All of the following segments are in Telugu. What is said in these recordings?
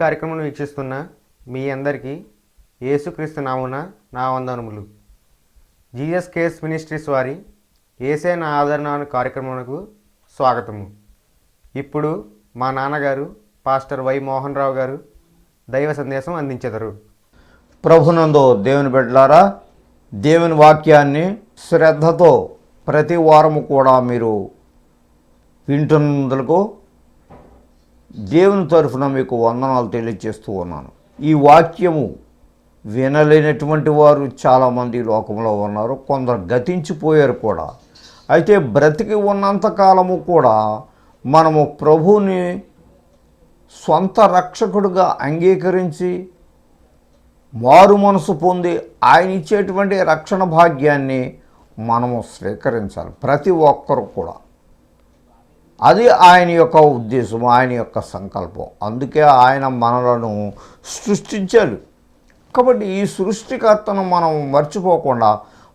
కార్యక్రమం వీక్షిస్తున్న మీ అందరికీ యేసుక్రీస్తు నామమున నా వందనములు. జీసస్ కేస్ మినిస్ట్రీస్ వారి యేసే నా ఆదరణ అనే కార్యక్రమానికి స్వాగతము. ఇప్పుడు మా నాన్నగారు పాస్టర్ వై మోహన్ రావు గారు దైవ సందేశం అందించెదరు. ప్రభునందు దేవుని బిడ్డలారా, దేవుని వాక్యాన్ని శ్రద్ధతో ప్రతి వారము కూడా మీరు వింటున్నందుకు దేవుని తరఫున మీకు వందనాలు తెలియజేస్తూ ఉన్నాను. ఈ వాక్యము వినలేనటువంటి వారు చాలామంది లోకంలో ఉన్నారు, కొందరు గతించిపోయారు కూడా. అయితే బ్రతికి ఉన్నంతకాలము కూడా మనము ప్రభువుని సొంత రక్షకుడిగా అంగీకరించి మారు మనసు పొంది ఆయన ఇచ్చేటువంటి రక్షణ భాగ్యాన్ని మనము స్వీకరించాలి, ప్రతి ఒక్కరు కూడా. అది ఆయన యొక్క ఉద్దేశం, ఆయన యొక్క సంకల్పం. అందుకే ఆయన మనలను సృష్టించాడు. కాబట్టి ఈ సృష్టికర్తను మనం మర్చిపోకుండా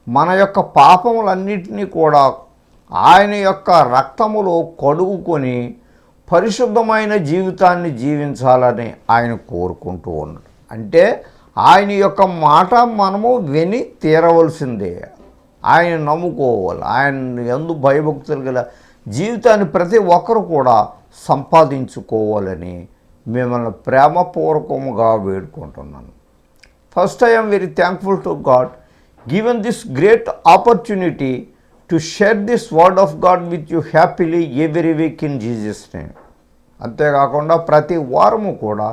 మన యొక్క పాపములన్నిటినీ కూడా ఆయన యొక్క రక్తములో కడుగుకొని పరిశుద్ధమైన జీవితాన్ని జీవించాలని ఆయన కోరుకుంటూ ఉన్నాడు. అంటే ఆయన యొక్క మాట మనము విని తీరవలసిందే, ఆయన నమ్ముకోవాలి. ఆయన యందు భయభక్తులు గల జీవితాన్ని ప్రతి ఒక్కరు కూడా సంపాదించుకోవాలని మిమ్మల్ని ప్రేమపూర్వకముగా వేడుకుంటున్నాను. First I am very thankful to God given this great opportunity to share this word of God with you happily every week in Jesus name. అంతేకాకుండా ప్రతి వారము కూడా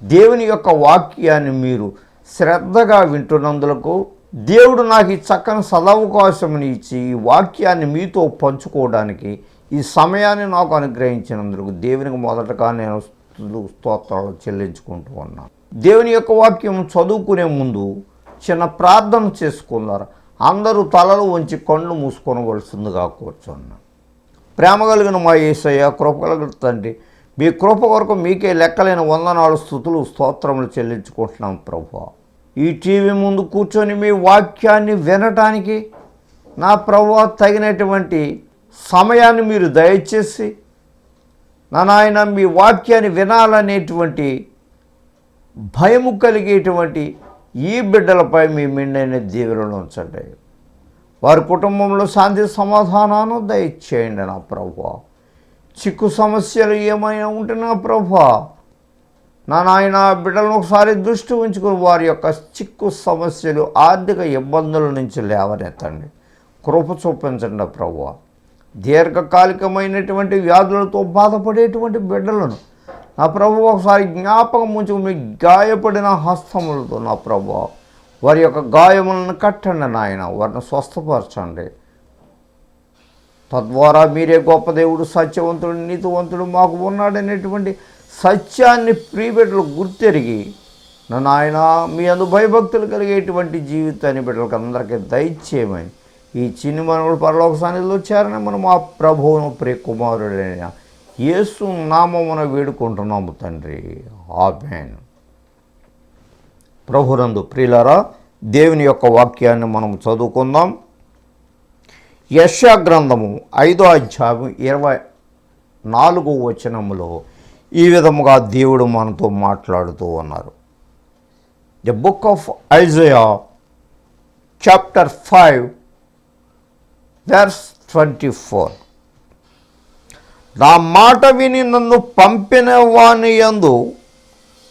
దేవుని యొక్క వాక్యాన్ని మీరు శ్రద్ధగా వింటున్నందుకు దేవుడు నాకు ఈ చక్కని సదవకాశంని ఇచ్చి ఈ వాక్యాన్ని మీతో పంచుకోవడానికి ఈ సమయాన్ని నాకు అనుగ్రహించినందుకు దేవునికి మొదటగా నేను స్తోత్రాలు చెల్లించుకుంటూ ఉన్నాను. దేవుని యొక్క వాక్యం చదువుకునే ముందు చిన్న ప్రార్థన చేసుకున్నారు. అందరూ తలలు వంచి కళ్ళు మూసుకోవలసిందిగా కూర్చున్నాను. ప్రేమ కలిగిన మా యేసయ్య, కృప కలిగిన తండ్రి, మీ కృప కొరకు మీకే లెక్కలేని వందనాలు స్తుతులు స్తోత్రములు చెల్లించుకుంటున్నాం ప్రభువా. ఈ టీవీ ముందు కూర్చొని మీ వాక్యాన్ని వినటానికి నా ప్రభువా తగినటువంటి సమయాన్ని మీరు దయచేసి నా నాయన మీ వాక్యాన్ని వినాలనేటువంటి భయము కలిగేటువంటి ఈ బిడ్డలపై మీ మెండైన దీవెనలు ఉంచండి. వారి కుటుంబంలో శాంతి సమాధానాన్ని దయచేయండి నా ప్రభువా. చిక్కు సమస్యలు ఏమైనా ఉంటే నా ప్రభువా, నా నాయన బిడ్డలను ఒకసారి దృష్టి ఉంచుకుని వారి యొక్క చిక్కు సమస్యలు, ఆర్థిక ఇబ్బందుల నుంచి లేవనెత్తండి, కృప చూపించండి ప్రభువా. దీర్ఘకాలికమైనటువంటి వ్యాధులతో బాధపడేటువంటి బిడ్డలను నా ప్రభు ఒకసారి జ్ఞాపకం ఉంచుకుని మీ గాయపడిన హస్తములతో నా ప్రభు వారి యొక్క గాయములను కట్టండి నాయన, వారిని స్వస్థపరచండి. తద్వారా మీరే గొప్ప దేవుడు, సత్యవంతుడు, నీతివంతుడు మాకు ఉన్నాడనేటువంటి సత్యాన్ని ప్రియబిడ్డలు గుర్తెరిగి నా నాయన మీ అందు భయభక్తులు కలిగేటువంటి జీవితాన్ని బిడ్డలకు అందరికీ దయచేయమని ఈ చిన్ని మనవుడు పరలోక సన్నిధిలో చేరని మనం మా ప్రభువును ప్రియ కుమారుడైన యేసు నామమున వేడుకుంటున్నాము తండ్రి, ఆమేన్. ప్రభునందు ప్రియులారా, దేవుని యొక్క వాక్యాన్ని మనం చదువుకుందాం. యెషయా గ్రంథము 5వ అధ్యాయం 24వ వచనములో ఈ విధముగా దేవుడు మనతో మాట్లాడుతూ ఉన్నారు. The book of Isaiah chapter 5 verse 24. నా మాట విని నన్ను పంపిన వాని యందు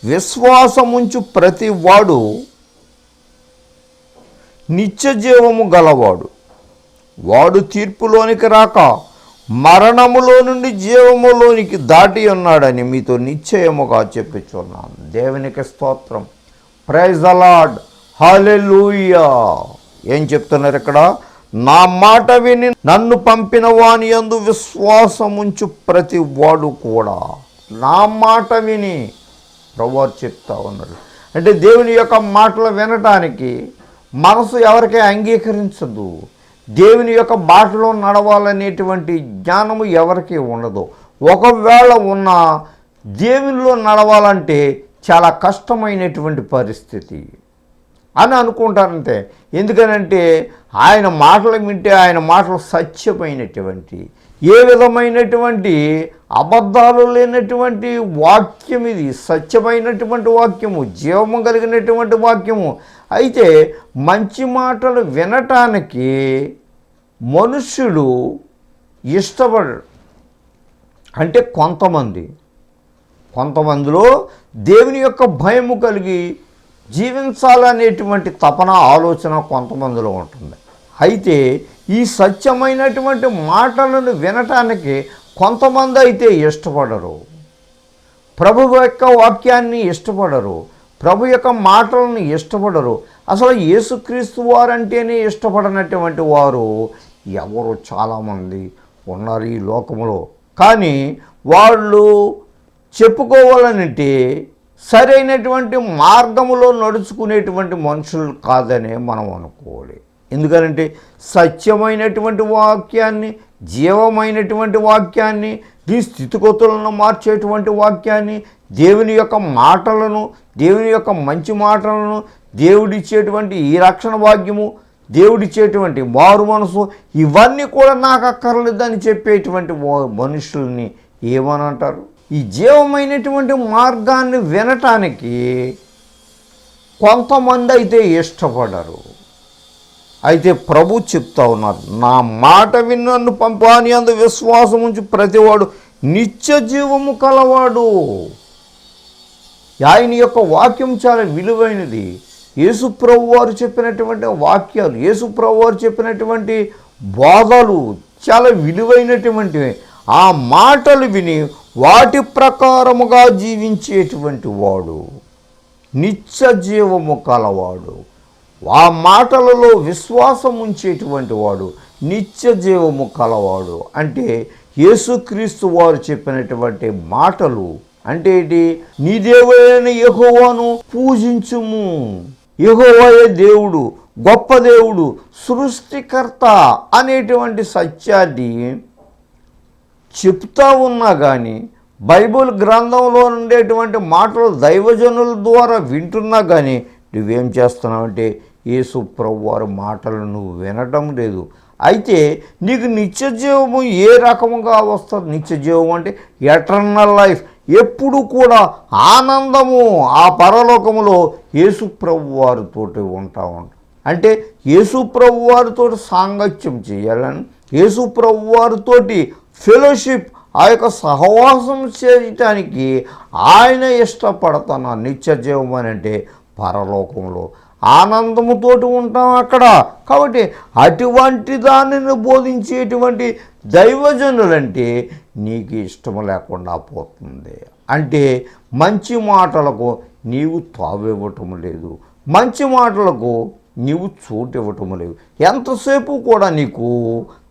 విశ్వాసముంచు ప్రతి వాడు నిత్య జీవము గలవాడు. వాడు తీర్పులోనికి రాక మరణములో నుండి జీవములోనికి దాటి ఉన్నాడని మీతో నిశ్చయముగా చెప్పుచున్నాను. దేవునికి స్తోత్రం, ప్రైజ్ ద లార్డ్, హల్లెలూయా. ఏం చెప్తున్నారు ఇక్కడ? నా మాట విని నన్ను పంపిన వాని యందు విశ్వాసముంచు ప్రతి వాడు కూడా. నా మాట విని ప్రభువు చెప్తా ఉన్నాడు. అంటే దేవుని యొక్క మాటలు వినటానికి మనసు ఎవరికీ అంగీకరించదు. దేవుని యొక్క బాటలో నడవాలనేటువంటి జ్ఞానము ఎవరికీ ఉండదు. ఒకవేళ ఉన్న దేవునిలో నడవాలంటే చాలా కష్టమైనటువంటి పరిస్థితి అని అనుకుంటారంతే. ఎందుకనంటే ఆయన మాటలు వింటే ఆయన మాటలు సత్యమైనటువంటి ఏ విధమైనటువంటి అబద్ధాలు లేనటువంటి వాక్యం ఇది, సత్యమైనటువంటి వాక్యము, జీవము కలిగినటువంటి వాక్యము. అయితే మంచి మాటలు వినటానికి మనుష్యుడు ఇష్టపడరు. అంటే కొంతమందిలో దేవుని యొక్క భయము కలిగి జీవించాలనేటువంటి తపన, ఆలోచన కొంతమందిలో ఉంటుంది. అయితే ఈ సత్యమైనటువంటి మాటలను వినటానికి కొంతమంది అయితే ఇష్టపడరు, ప్రభు యొక్క వాక్యాన్ని ఇష్టపడరు, ప్రభు యొక్క మాటలను ఇష్టపడరు. అసలు యేసుక్రీస్తు వారంటేనే ఇష్టపడనటువంటి వారు ఎవరు చాలామంది ఉన్నారు ఈ లోకంలో. కానీ వాళ్ళు చెప్పుకోవాలనంటే సరైనటువంటి మార్గములో నడుచుకునేటువంటి మనుషులు కాదనే మనం అనుకోవాలి. ఎందుకంటే సత్యమైనటువంటి వాక్యాన్ని, జీవమైనటువంటి వాక్యాన్ని, నీ స్థితిగతులను మార్చేటువంటి వాక్యాన్ని, దేవుని యొక్క మాటలను, దేవుని యొక్క మంచి మాటలను, దేవుడిచ్చేటువంటి ఈ రక్షణ భాగ్యము, దేవుడిచ్చేటువంటి మారు మనసు, ఇవన్నీ కూడా నాకు అక్కర్లేదని చెప్పేటువంటి మనుషుల్ని ఏమని అంటారు? ఈ జీవమైనటువంటి మార్గాన్ని వినటానికి కొంతమంది అయితే ఇష్టపడరు. అయితే ప్రభు చెప్తా ఉన్నారు, నా మాట విని నన్ను పంపాని అందు విశ్వాసం ఉంచి ప్రతివాడు నిత్య జీవము కలవాడు. ఆయన యొక్క వాక్యం చాలా విలువైనది. యేసు ప్రభు వారు చెప్పినటువంటి వాక్యాలు, యేసు ప్రభు వారు చెప్పినటువంటి బోధలు చాలా విలువైనటువంటివి. ఆ మాటలు విని వాటి ప్రకారముగా జీవించేటువంటి వాడు నిత్య జీవము కలవాడు. ఆ మాటలలో విశ్వాసం ఉంచేటువంటి వాడు నిత్య జీవము కలవాడు. అంటే యేసుక్రీస్తు వారు చెప్పినటువంటి మాటలు అంటే ఏంటి? నీ దేవుడైన యెహోవాను పూజించుము. యెహోవాయే దేవుడు, గొప్ప దేవుడు, సృష్టికర్త అనేటువంటి సత్యాన్ని చెప్తా ఉన్నా కానీ, బైబిల్ గ్రంథంలో ఉండేటువంటి మాటలు దైవజనుల ద్వారా వింటున్నా కానీ నువ్వేం చేస్తున్నావంటే యేసు ప్రభు వారి మాటలు నువ్వు వినటం లేదు. అయితే నీకు నిత్య జీవము ఏ రకముగా వస్తుంది? నిత్య జీవం అంటే ఎటర్నల్ లైఫ్, ఎప్పుడు కూడా ఆనందము ఆ పరలోకములో యేసు ప్రభు వారితో ఉంటా. అంటే యేసు ప్రభు వారితో సాంగత్యం చేయాలని, యేసు ప్రభు వారితోటి ఫెలోషిప్, ఆ యొక్క సహవాసం చేయటానికి ఆయన ఇష్టపడుతున్న నిత్య జీవం అని అంటే పరలోకంలో ఆనందముతోటి ఉంటాం అక్కడ. కాబట్టి అటువంటి దానిని బోధించేటువంటి దైవజనులంటే నీకు ఇష్టం లేకుండా పోతుంది. అంటే మంచి మాటలకు నీవు తావివ్వటం లేదు, మంచి మాటలకు నీవు చోటు ఇవ్వటం లేదు. ఎంతసేపు కూడా నీకు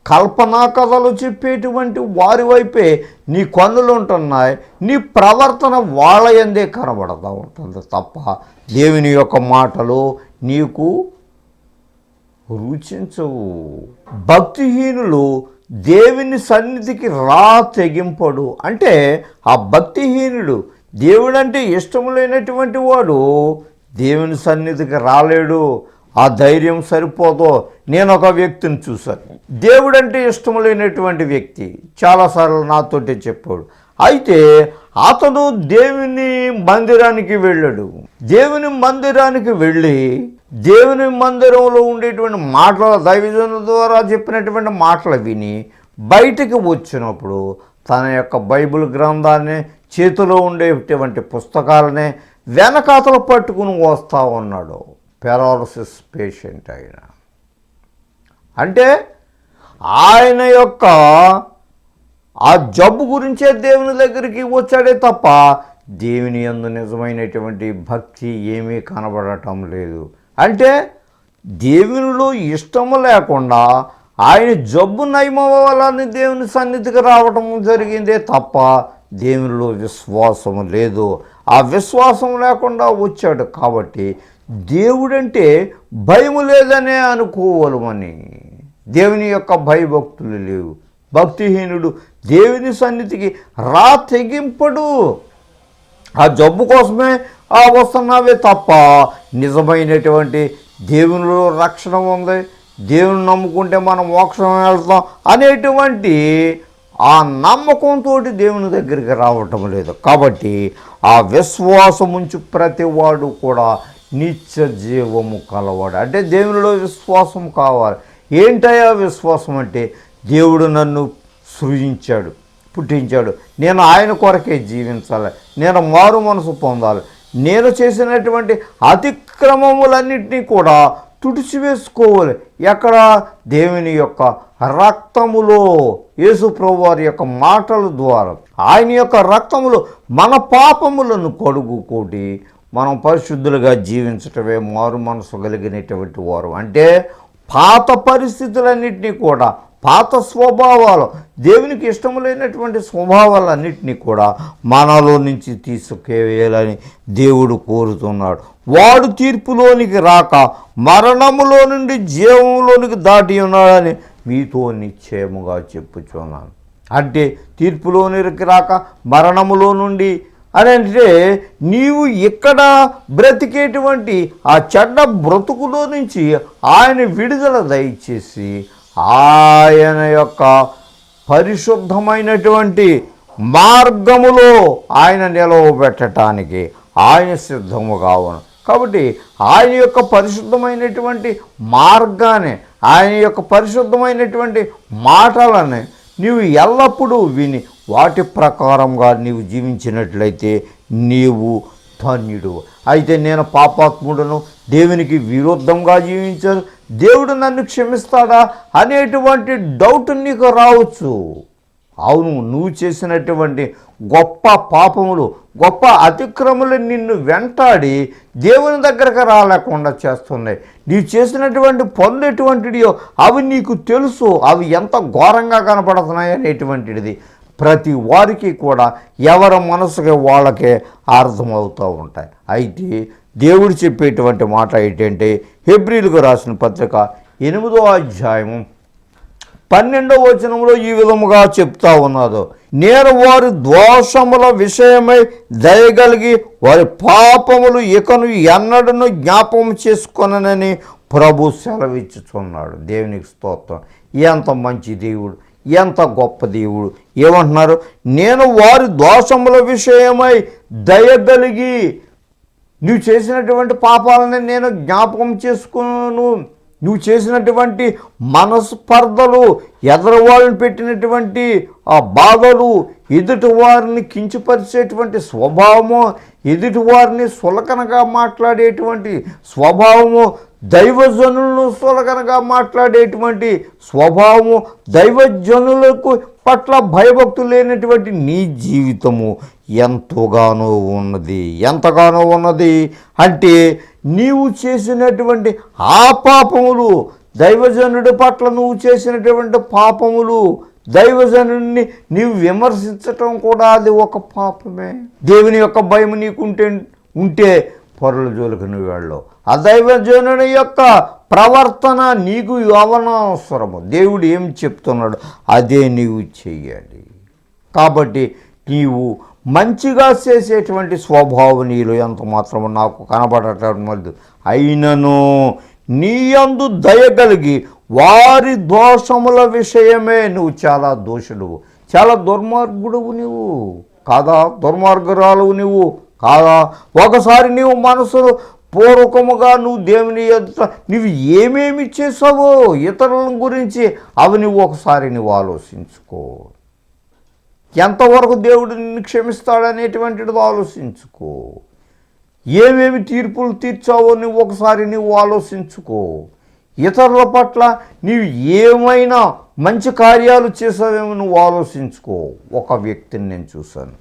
కల్పనా కథలు చెప్పేటువంటి వారి వైపే నీ కన్నులు ఉంటున్నాయి, నీ ప్రవర్తన వాళ్ళ యందే కనబడతా ఉంటుంది తప్ప దేవుని యొక్క మాటలు నీకు రుచించవు. భక్తిహీనులు దేవుని సన్నిధికి తెగింపడు. అంటే ఆ భక్తిహీనుడు, దేవుడంటే ఇష్టం లేనటువంటి వాడు దేవుని సన్నిధికి రాలేడు. ఆ ధైర్యం సరిపోదో. నేను ఒక వ్యక్తిని చూశాను, దేవుడంటే ఇష్టం లేనటువంటి వ్యక్తి, చాలాసార్లు నాతోటే చెప్పాడు. అయితే అతడు దేవుని మందిరానికి వెళ్ళాడు. దేవుని మందిరానికి వెళ్ళి దేవుని మందిరంలో ఉండేటువంటి మాటలు, దైవజనుల ద్వారా చెప్పినటువంటి మాటలు విని బయటికి వచ్చినప్పుడు తన యొక్క బైబిల్ గ్రంథాన్ని, చేతిలో ఉండేటువంటి పుస్తకాలనే వెనకాతలు పట్టుకుని వస్తూ ఉన్నాడు. పెరాలసిస్ పేషెంట్ ఆయన. అంటే ఆయన యొక్క ఆ జబ్బు గురించే దేవుని దగ్గరికి వచ్చాడే తప్ప దేవుని యందు నిజమైనటువంటి భక్తి ఏమీ కనబడటం లేదు. అంటే దేవునిలో ఇష్టము లేకుండా ఆయన జబ్బు నయమవ్వాలని దేవుని సన్నిధికి రావటం జరిగిందే తప్ప దేవునిలో విశ్వాసం లేదు. ఆ విశ్వాసం లేకుండా వచ్చాడు. కాబట్టి దేవుడంటే భయము లేదనే అనుకోవాలని, దేవుని యొక్క భయభక్తులు లేవు. భక్తిహీనుడు దేవుని సన్నిధికి తెగింపడు. ఆ జబ్బు కోసమే వస్తున్నావే తప్ప నిజమైనటువంటి దేవునిలో రక్షణ ఉంది, దేవుని నమ్ముకుంటే మనం మోక్షం వెళ్తాం అనేటువంటి ఆ నమ్మకంతో దేవుని దగ్గరికి రావటం లేదు. కాబట్టి ఆ విశ్వాసం ఉంచి ప్రతివాడు కూడా నిత్య జీవము కలవాడు. అంటే దేవునిలో విశ్వాసం కావాలి. ఏంటయ్యా విశ్వాసం అంటే, దేవుడు నన్ను సృజించాడు, పుట్టించాడు, నేను ఆయన కొరకే జీవించాలి, నేను మారు మనసు పొందాలి, నేను చేసినటువంటి అతిక్రమములన్నింటినీ కూడా తుడిచివేసుకోవాలి. ఎక్కడ? దేవుని యొక్క రక్తములో, యేసు ప్రభువారి యొక్క మాటల ద్వారా, ఆయన యొక్క రక్తములో మన పాపములను కడుగుకోటి మనం పరిశుద్ధులుగా జీవించటమే మారు మనసు కలిగినటువంటి వారు. అంటే పాత పరిస్థితులన్నింటినీ కూడా, పాత స్వభావాలు, దేవునికి ఇష్టము లేనటువంటి స్వభావాలన్నింటినీ కూడా మనలో నుంచి తీసుకువేయాలని దేవుడు కోరుతున్నాడు. వాడు తీర్పులోనికి రాక మరణములో నుండి జీవములోనికి దాటి ఉన్నాడని మీతో నిశ్చయముగా చెప్పుచున్నాను. అంటే తీర్పులోనికి రాక మరణములో నుండి అని అంటే, నీవు ఇక్కడ బ్రతికేటువంటి ఆ చెడ్డ బ్రతుకులో నుంచి ఆయన విడుదల దయచేసి ఆయన యొక్క పరిశుద్ధమైనటువంటి మార్గములో ఆయన నిలవబెట్టడానికి ఆయన సిద్ధముగా ఉన్నాడు. కాబట్టి ఆయన యొక్క పరిశుద్ధమైనటువంటి మార్గాన్ని, ఆయన యొక్క పరిశుద్ధమైనటువంటి మాటలని నీవు ఎల్లప్పుడూ విని వాటి ప్రకారంగా నీవు జీవించినట్లయితే నీవు ధన్యుడు. అయితే నేను పాపాత్ముడను, దేవునికి విరుద్ధంగా జీవించాను, దేవుడు నన్ను క్షమిస్తాడా అనేటువంటి డౌట్ నీకు రావచ్చు. అవును, నువ్వు చేసినటువంటి గొప్ప పాపములు, గొప్ప అతిక్రమలు నిన్ను వెంటాడి దేవుని దగ్గరకు రాలేకుండా చేస్తున్నాయి. నీవు చేసినటువంటి పనులు ఎటువంటియో అవి నీకు తెలుసు, అవి ఎంత ఘోరంగా కనపడుతున్నాయి అనేటువంటిది ప్రతి వారికి కూడా ఎవరి మనసుకి వాళ్ళకే అర్థమవుతూ ఉంటాయి. అయితే దేవుడు చెప్పేటువంటి మాట ఏంటంటే, హెబ్రీలకు రాసిన పత్రిక 8వ అధ్యాయము 12వ వచనంలో ఈ విధముగా చెప్తా ఉన్నాడు, నేను వారి దోషముల విషయమై దయగలిగి వారి పాపములు ఇకను ఎన్నడను జ్ఞాపకం చేసుకొననని ప్రభు సెలవిచ్చుచున్నాడు. దేవునికి స్తోత్రం. ఎంత మంచి దేవుడు, ఎంత గొప్ప దేవుడు. ఏమంటున్నారు? నేను వారి దోషముల విషయమై దయగలిగి, నువ్వు చేసినటువంటి పాపాలని నేను జ్ఞాపకం చేసుకున్నాను. నువ్వు చేసినటువంటి మనస్పర్ధలు, ఎదరవాళ్ళని పెట్టినటువంటి ఆ బాధలు, ఎదుటి వారిని కించపరిచేటువంటి స్వభావము, ఎదుటి వారిని సులకనగా మాట్లాడేటువంటి స్వభావము, దైవజనులను సులకనగా మాట్లాడేటువంటి స్వభావము, దైవజనులకు పట్ల భయభక్తులు లేనటువంటి నీ జీవితము ఎంతగానో ఉన్నది. ఎంతగానో ఉన్నది అంటే, నీవు చేసినటువంటి ఆ పాపములు, దైవజనుడి పట్ల నువ్వు చేసినటువంటి పాపములు, దైవజనుడిని నీవు విమర్శించటం కూడా అది ఒక పాపమే. దేవుని యొక్క భయం నీకుంటే పరుల జోలికి నువ్వు వెళ్ళవు. ఆ దైవజనుడి యొక్క ప్రవర్తన నీకు అవనవసరము. దేవుడు ఏం చెప్తున్నాడు అదే నీవు చెయ్యాలి. కాబట్టి నీవు మంచిగా చేసేటువంటి స్వభావం నీలో ఎంత మాత్రమో నాకు కనబడటం లేదు. అయినను నీ యందు దయగలిగి వారి దోషముల విషయమే, నువ్వు చాలా దోషుడువు, చాలా దుర్మార్గుడువు నువ్వు కాదా? దుర్మార్గురాలువు నువ్వు కాదా? ఒకసారి నీవు మనసులో పూర్వకముగా నువ్వు దేవుని ఎదుట నువ్వు ఏమేమి చేసావో ఇతరుల గురించి అవి నువ్వు ఒకసారి నువ్వు ఆలోచించుకో. ఎంతవరకు దేవుడు నిన్ను క్షమిస్తాడనేటువంటిది ఆలోచించుకో. ఏమేమి తీర్పులు తీర్చావో నువ్వు ఒకసారి నువ్వు ఆలోచించుకో. ఇతరుల పట్ల నీవు ఏమైనా మంచి కార్యాలు చేసావేమో నువ్వు ఆలోచించుకో. ఒక వ్యక్తిని నేను చూశాను.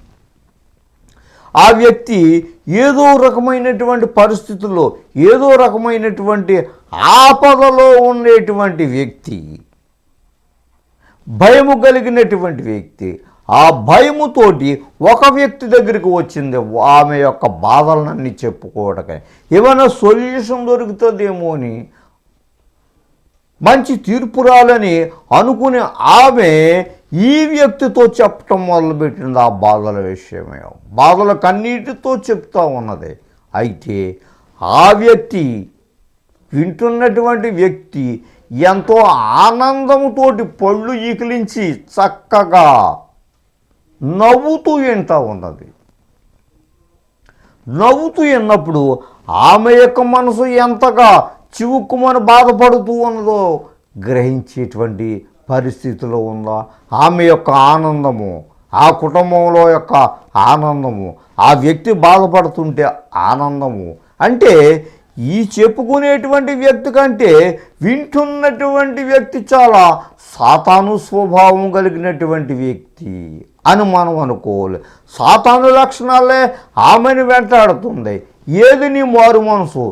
ఆ వ్యక్తి ఏదో రకమైనటువంటి పరిస్థితుల్లో, ఏదో రకమైనటువంటి ఆపదలో ఉండేటువంటి వ్యక్తి, భయము కలిగినటువంటి వ్యక్తి. ఆ భయముతోటి ఒక వ్యక్తి దగ్గరికి వచ్చింది, ఆమె యొక్క బాధలన్నీ చెప్పుకోవడానికి. ఏమైనా సొల్యూషన్ దొరుకుతుందేమో అని, మంచి తీర్పురాలని అనుకుని ఆమె ఈ వ్యక్తితో చెప్పటం మొదలుపెట్టింది. ఆ బాధల విషయమే, బాధల కన్నీటితో చెప్తా ఉన్నది. అయితే ఆ వ్యక్తి, వింటున్నటువంటి వ్యక్తి ఎంతో ఆనందంతోటి పళ్ళు ఈకిలించి చక్కగా నవ్వుతూ వింటూ ఉన్నది. నవ్వుతూ విన్నప్పుడు ఆమె యొక్క మనసు ఎంతగా చివుక్కుమని బాధపడుతూ ఉన్నదో గ్రహించేటువంటి పరిస్థితిలో ఉందా. ఆమె యొక్క ఆనందము, ఆ కుటుంబంలో యొక్క ఆనందము, ఆ వ్యక్తి బాధపడుతుంటే ఆనందము, అంటే ఈ చెప్పుకునేటువంటి వ్యక్తి కంటే వింటున్నటువంటి వ్యక్తి చాలా సాతాను స్వభావం కలిగినటువంటి వ్యక్తి అని మనం అనుకోవాలి. సాతాను లక్షణాలే ఆమెను వెంటాడుతుంది. ఏది నీ మారు మనసు,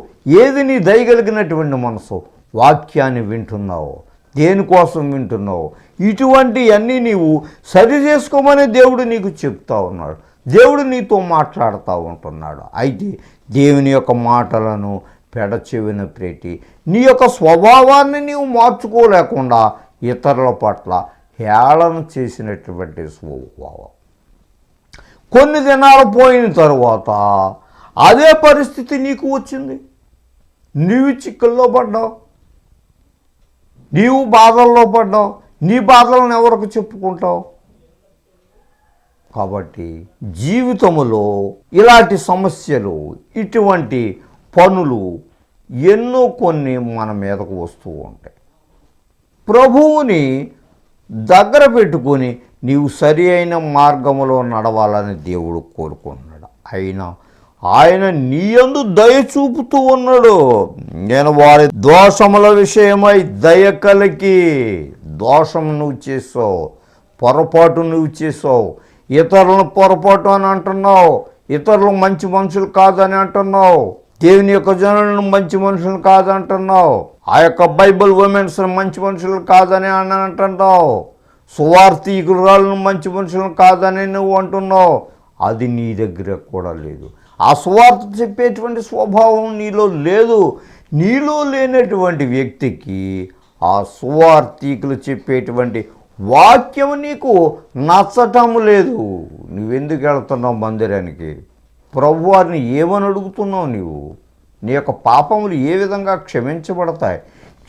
ఏది నీ దయగలిగినటువంటి మనసు? వాక్యాన్ని వింటున్నావు, దేనికోసం వింటున్నావు? ఇటువంటివన్నీ నీవు సరి చేసుకోమని దేవుడు నీకు చెప్తా ఉన్నాడు. దేవుడు నీతో మాట్లాడుతూ ఉంటున్నాడు. అయితే దేవుని యొక్క మాటలను పెడచెవిన పెట్టి నీ యొక్క స్వభావాన్ని నీవు మార్చుకోలేకుండా ఇతరుల పట్ల హేళన చేసినటువంటి స్వభావం. కొన్ని దినాలు పోయిన తరువాత అదే పరిస్థితి నీకు వచ్చింది. నీవు చిక్కుల్లో పడ్డావు, నీవు బాధల్లో పడ్డావు. నీ బాధలను ఎవరికి చెప్పుకుంటావు? కాబట్టి జీవితంలో ఇలాంటి సమస్యలు, ఇటువంటి పనులు ఎన్నో కొన్ని మన మీదకు వస్తూ ఉంటాయి. ప్రభువుని దగ్గర పెట్టుకొని నీవు సరి అయిన మార్గములో నడవాలని దేవుడు కోరుకుంటున్నాడు. అయినా ఆయన నీ యందు దయ చూపుతూ ఉన్నాడు. నేను వారి దోషముల విషయమై దయ కలిగి, దోషం నువ్వు చేసావు, పొరపాటు నువ్వు చేసావు, ఇతరులను పొరపాటు అని అంటున్నావు, ఇతరులు మంచి మనుషులు కాదని అంటున్నావు, దేవుని యొక్క జనులను మంచి మనుషులు కాదంటున్నావు, ఆ యొక్క బైబిల్ ఉమెన్స్ మంచి మనుషులు కాదని అని అంటున్నావు, సువార్థికురాలను మంచి మనుషులు కాదని నువ్వు అంటున్నావు. అది నీ దగ్గర కూడా లేదు. ఆ సువార్త చెప్పేటువంటి స్వభావం నీలో లేదు. నీలో లేనటువంటి వ్యక్తికి ఆ సువార్థికులు చెప్పేటువంటి వాక్యం నీకు నచ్చటం లేదు. నువ్వెందుకు వెళ్తున్నావు మందిరానికి? ప్రభువారిని ఏమని అడుగుతున్నావు? నీ యొక్క పాపములు ఏ విధంగా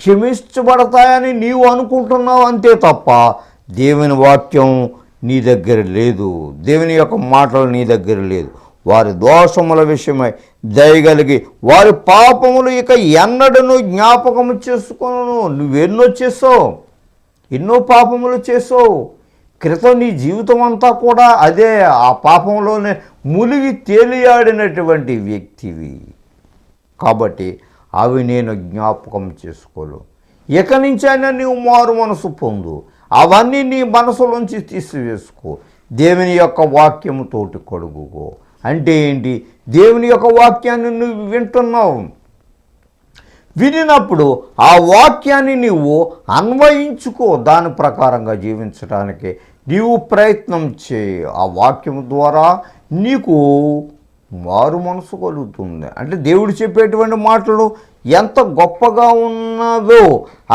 క్షమించబడతాయని నీవు అనుకుంటున్నావు అంతే తప్ప దేవుని వాక్యం నీ దగ్గర లేదు. దేవుని యొక్క మాటలు నీ దగ్గర లేదు. వారి దోషముల విషయమై దయగలిగి వారి పాపములు ఇక ఎన్నడను జ్ఞాపకము చేసుకొను. నువ్వెన్నో చేసావు, ఎన్నో పాపములు చేసావు. క్రితం నీ జీవితం అంతా కూడా అదే, ఆ పాపంలోనే మునిగి తేలియాడినటువంటి వ్యక్తివి. కాబట్టి అవి నేను జ్ఞాపకం చేసుకోలు. ఇక నుంచి అయినా నీవు మారు మనసు పొందు. అవన్నీ నీ మనసులోంచి తీసివేసుకో. దేవుని యొక్క వాక్యముతోటి కడుగుకో. అంటే ఏంటి? దేవుని యొక్క వాక్యాన్ని నువ్వు వింటున్నావు. వినినప్పుడు ఆ వాక్యాన్ని నీవు అన్వయించుకో. దాని ప్రకారంగా జీవించడానికి నీవు ప్రయత్నం చేయి. ఆ వాక్యం ద్వారా నీకు మారు మనసు కలుగుతుంది. అంటే దేవుడు చెప్పేటువంటి మాటలు ఎంత గొప్పగా ఉన్నదో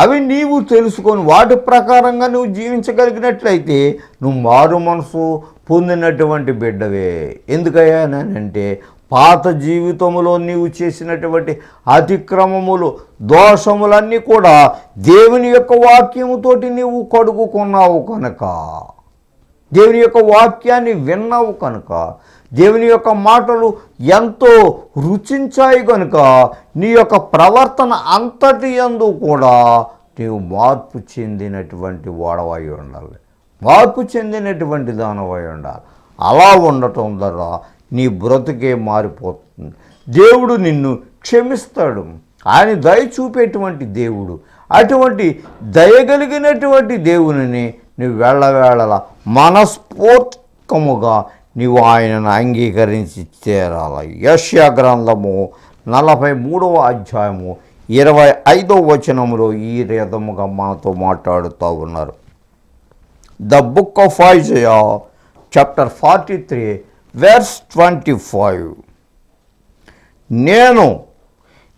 అవి నీవు తెలుసుకొని వాటి ప్రకారంగా నువ్వు జీవించగలిగినట్లయితే నువ్వు మారు మనసు పొందినటువంటి బిడ్డవే. ఎందుకయ్యానంటే పాత జీవితంలో నీవు చేసినటువంటి అతిక్రమములు, దోషములన్నీ కూడా దేవుని యొక్క వాక్యముతోటి నీవు కడుగుకున్నావు కనుక, దేవుని యొక్క వాక్యాన్ని విన్నావు కనుక, దేవుని యొక్క మాటలు ఎంతో రుచించాయి కనుక నీ యొక్క ప్రవర్తన అంతటి యందు కూడా నీవు మార్పు చెందినటువంటి వాడవై ఉండాలి, మార్పు చెందినటువంటి దానవై ఉండాలి. అలా ఉండటం ద్వారా నీ బ్రతుకే మారిపోతుంది. దేవుడు నిన్ను క్షమిస్తాడు. ఆయన దయ చూపేటువంటి దేవుడు. అటువంటి దయగలిగినటువంటి దేవునిని నువ్వు వెళ్ళవేళలా మనస్ఫూర్తికముగా నీవు ఆయనను అంగీకరించి చేరాలి. యెషయా గ్రంథము 43వ అధ్యాయము 25వ వచనములో ఈ విధముగా మాతో మాట్లాడుతూ ఉన్నారు. The book of Isaiah chapter 43 verse 25.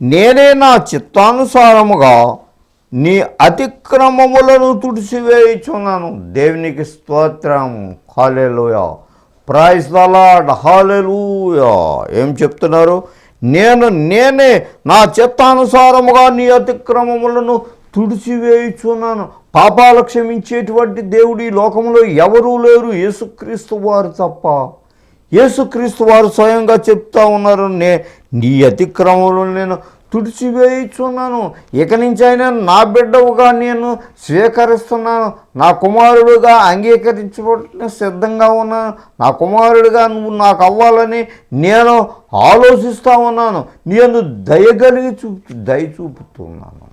నేనే నా చిత్తానుసారముగా నీ అతిక్రమములను తుడిసివేయుచున్నాను. దేవునికి స్తోత్రం. హల్లెలూయా, ప్రైజ్ ద లార్డ్, హల్లెలూయా. ఏం చెప్తున్నారు? నేనే నా చిత్తానుసారముగా నీ అతిక్రమములను తుడిచివేయుచున్నాను. పాపాలు క్షమించేటువంటి దేవుడు ఈ లోకంలో ఎవరూ లేరు, యేసుక్రీస్తు వారు తప్ప. యేసుక్రీస్తు వారు స్వయంగా చెప్తా ఉన్నారు, నీ అతిక్రమములను నేను తుడిచివేయుచున్నాను. ఇక నుంచి అయినా నా బిడ్డవుగా నేను స్వీకరిస్తున్నాను, నా కుమారుడుగా అంగీకరించబడిన సిద్ధంగా ఉన్నాను, నా కుమారుడిగా నువ్వు నాకు అవ్వాలని నేను ఆలోచిస్తూ ఉన్నాను, నేను దయ చూపుతున్నాను.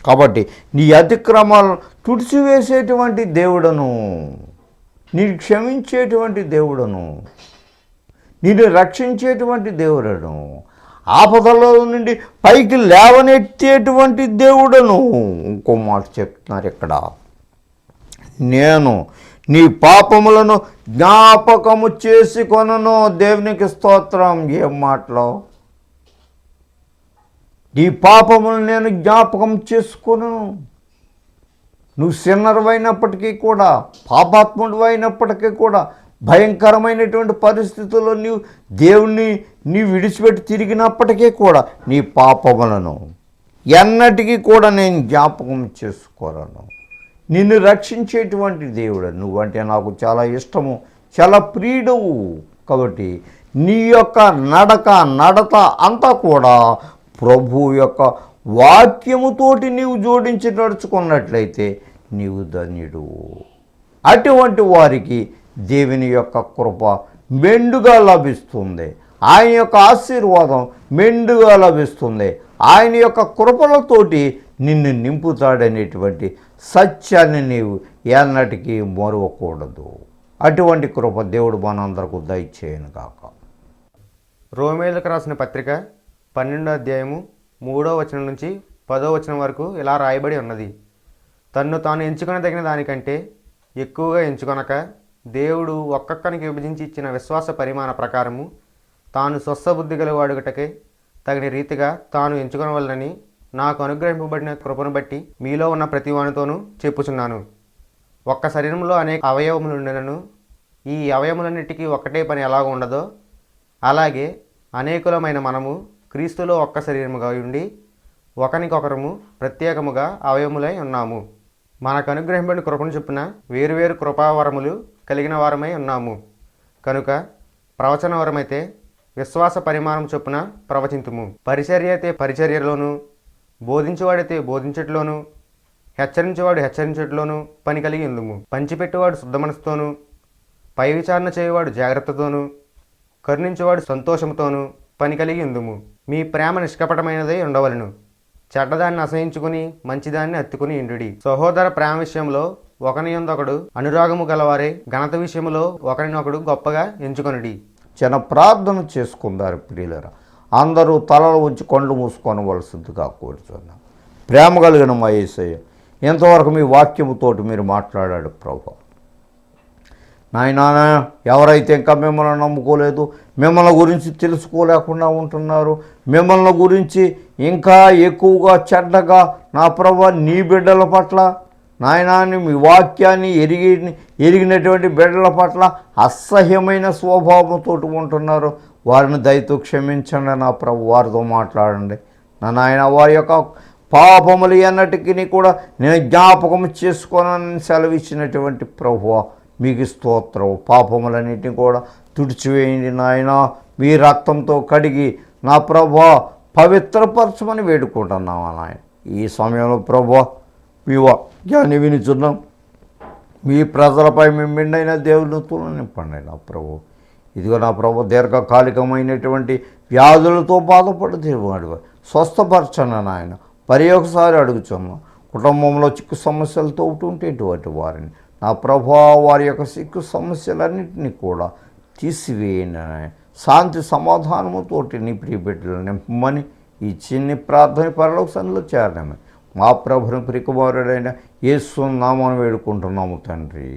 కాబట్టి నీ అతిక్రమాలను తుడిచివేసేటువంటి దేవుడను, నీ క్షమించేటువంటి దేవుడను, నిన్ను రక్షించేటువంటి దేవుడను, ఆపదలో నుండి పైకి లేవనెత్తేటువంటి దేవుడను. ఇంకో మాట చెప్తున్నారు ఇక్కడ, నేను నీ పాపములను జ్ఞాపకము చేసుకొనను. దేవునికి స్తోత్రం. ఏం మాటలో, నీ పాపములను నేను జ్ఞాపకం చేసుకొనను. నువ్వు సిన్నరు అయినప్పటికీ కూడా, పాపాత్ముడు అయినప్పటికీ కూడా, భయంకరమైనటువంటి పరిస్థితుల్లో దేవుణ్ణి విడిచిపెట్టి తిరిగినప్పటికీ కూడా నీ పాపములను ఎన్నటికీ కూడా నేను జ్ఞాపకం చేసుకోరను. నిన్ను రక్షించేటువంటి దేవుడు నువ్వంటే నాకు చాలా ఇష్టము, చాలా ప్రియుడవు. కాబట్టి నీ యొక్క నడత అంతా కూడా ప్రభు యొక్క వాక్యముతోటి నీవు జోడించి నడుచుకున్నట్లయితే నీవు ధన్యుడు. అటువంటి వారికి దేవుని యొక్క కృప మెండుగా లభిస్తుంది, ఆయన యొక్క ఆశీర్వాదం మెండుగా లభిస్తుంది, ఆయన యొక్క కృపలతోటి నిన్ను నింపుతాడనేటువంటి సత్యాన్ని నీవు ఎన్నటికీ మరువకూడదు. అటువంటి కృప దేవుడు మనందరకు దయచేయను గాక. రోమేయులకు రాసిన పత్రిక 12వ అధ్యాయము 3వ వచనం నుంచి 10వ వచనం వరకు ఇలా రాయబడి ఉన్నది. తన్ను తాను ఎంచుకొనదగిన దానికంటే ఎక్కువగా ఎంచుకొనక దేవుడు ఒక్కొక్కనికి విభజించి ఇచ్చిన విశ్వాస పరిమాణ ప్రకారము తాను స్వస్థబుద్ధి గలవాడుటకే తగిన రీతిగా తాను ఎంచుకొనవలనని నాకు అనుగ్రహింపబడిన కృపను బట్టి మీలో ఉన్న ప్రతి వానితోనూ చెప్పుచున్నాను. ఒక్క శరీరంలో అనేక అవయవములు ఉండెనను ఈ అవయవములన్నిటికీ ఒక్కటే పని ఎలాగ ఉండదో అలాగే అనేకులమైన మనము క్రీస్తులో ఒక్క శరీరముగా ఉండి ఒకరికొకరము ప్రత్యేకముగా అవయములై ఉన్నాము. మనకు అనుగ్రహింపబడిన కృపను చొప్పున వేరువేరు కృపావరములు కలిగిన వారమై ఉన్నాము. కనుక ప్రవచన వరమైతే విశ్వాస పరిమాణం చొప్పున ప్రవచింతుము, పరిచర్య అయితే పరిచర్యలోను, బోధించేవాడైతే బోధించట్లోను, హెచ్చరించేవాడు హెచ్చరించట్లోను పని కలిగి ఉందుము. పంచిపెట్టేవాడు శుద్ధ మనసుతోనూ, పై విచారణ చేయవాడు జాగ్రత్తతోనూ, కరుణించేవాడు సంతోషంతోనూ పని కలిగి ఉందుము. మీ ప్రేమ నిష్కపటమైనదై ఉండవలను. చెడ్డదాన్ని అసహించుకుని మంచిదాన్ని అత్తుకుని ఇండుడి. సహోదర ప్రేమ విషయంలో ఒకని యందొకడు అనురాగము గలవారే, ఘనత విషయంలో ఒకరినొకడు గొప్పగా ఎంచుకొనుడి. చిన్న ప్రార్థన చేసుకుందారు ప్రియులరా. అందరూ తలలు ఉంచి కళ్ళు మూసుకోనవలసిందిగా కోరుచున్నాం. ప్రేమ కలిగిన మా యేసయ్య, ఎంతవరకు మీ వాక్యముతోటి మీరు మాట్లాడాడు ప్రభు. నాయనా, ఎవరైతే ఇంకా మిమ్మల్ని నమ్ముకోలేదు, మిమ్మల్ని గురించి తెలుసుకోలేకుండా ఉంటున్నారు, మిమ్మల్ని గురించి ఇంకా ఎక్కువగా చెడ్డగా నా ప్రభు నీ బిడ్డల పట్ల నాయనాన్ని మీ వాక్యాన్ని ఎరిగినటువంటి బిడ్డల పట్ల అసహ్యమైన స్వభావంతో ఉంటున్నారు, వారిని దయతో క్షమించండి నా ప్రభు. వారితో మాట్లాడండి నా నాయన. వారి యొక్క పాపములు ఎన్నటికీ కూడా నేను జ్ఞాపకం చేసుకోనని సెలవిచ్చినటువంటి ప్రభువా, మీకు స్తోత్రం. పాపములన్నింటినీ కూడా తుడిచివేయండి నాయన. మీ రక్తంతో కడిగి నా ప్రభువా పవిత్రపరచమని వేడుకుంటున్నాం నాయన. ఈ సమయంలో ప్రభువా మీ వాక్యాన్ని వినుచున్నాం. మీ ప్రజలపై మీ మెండైన దేవునితో నింపండి నా ప్రభు. ఇదిగో నా ప్రభు, దీర్ఘకాలికమైనటువంటి వ్యాధులతో బాధపడేవాడు స్వస్థపరచండి నాయన. ఒకసారి అడుగుచున్నాం, కుటుంబంలో చిక్కు సమస్యలతో ఉంటేటువంటి వారిని నా ప్రభు వారి యొక్క సిక్కు సమస్యలన్నింటినీ కూడా తీసివేయండి. శాంతి సమాధానముతోటి నీ ప్రియబిడ్డలు నింపమని ఈ చిన్ని ప్రార్థన పరలోక సన్నిధిలో చేరడమే మా ప్రభుని ప్రియకుమారుడైన యేసు నామమున వేడుకుంటున్నాము తండ్రి.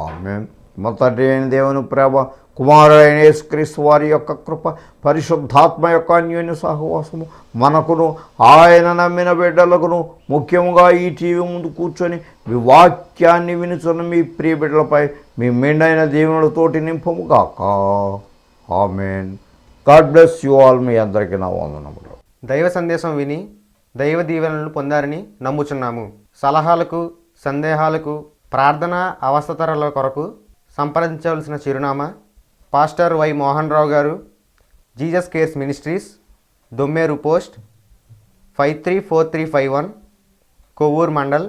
ఆమేన్. మా తండ్రి అయిన దేవుని ప్రేమ, కుమారుడైన యేసుక్రీస్తు వారి యొక్క కృప, పరిశుద్ధాత్మ యొక్క అన్యోన్య సహవాసము మనకును ఆయన నమ్మిన బిడ్డలకును, ముఖ్యంగా ఈ టీవీ ముందు కూర్చొని మీ వాక్యాన్ని వినుచున్న మీ ప్రియ బిడ్డలపై మీ మెండైన దేవునితోటి నింపము గాక. Amen. God bless you all. మీ అందరికీ నా వందనములు. దైవ సందేశం విని దైవ దీవెనలను పొందారని నమ్ముచున్నాము. సలహాలకు, సందేహాలకు, ప్రార్థన అవసరతల కొరకు సంప్రదించవలసిన చిరునామా పాస్టర్ వై మోహన్ రావు గారు, Jesus cares ministries, Dommeru post 534351, Kovvur mandal,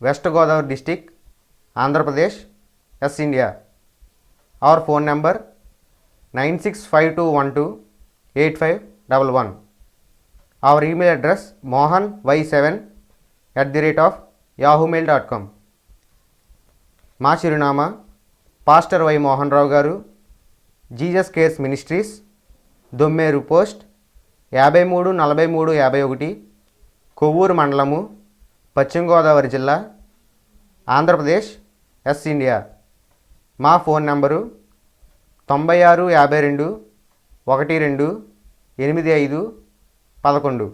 west Godavari district, Andhra Pradesh, yes India. Hour phone number 9652128511. Our email address mohany7@yahoomail.com. మా చిరునామా పాస్టర్ వై మోహన్ రావు గారు, Jesus cares ministries, Dommeru post 534351, Kovvur మండలము, పశ్చిమ గోదావరి జిల్లా, ఆంధ్రప్రదేశ్, ఎస్ ఇండియా. మా ఫోన్ నంబరు 9652 12 85 11.